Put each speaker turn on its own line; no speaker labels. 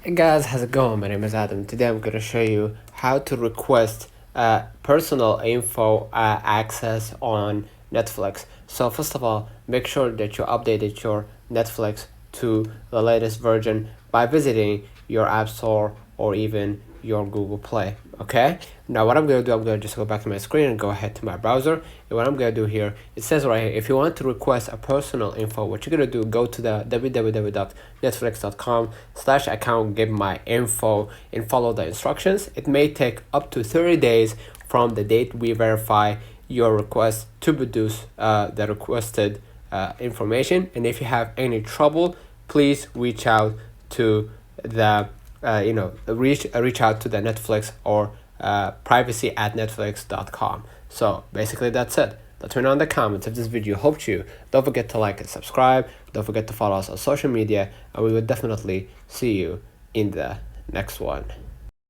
Hey guys, how's it going? My name is Adam. Today I'm going to show you how to request personal info access on Netflix. So first of all, make sure that you updated your Netflix to the latest version by visiting your App Store or even your Google Play. Okay, now what I'm going to do, I'm going to just go back to my screen and go ahead to my browser. And what I'm going to do here, it says right here, if you want to request a personal info, what you're going to do, go to the www.netflix.com/account get my info and follow the instructions. It may take up to 30 days from the date we verify your request to produce the requested information. And if you have any trouble, please reach out to the reach out to the Netflix or privacy@netflix.com. So basically that's it. Let me know in the comments if this video helped you. Don't forget to like and subscribe. Don't forget to follow us on social media, and we will definitely see you in the next one.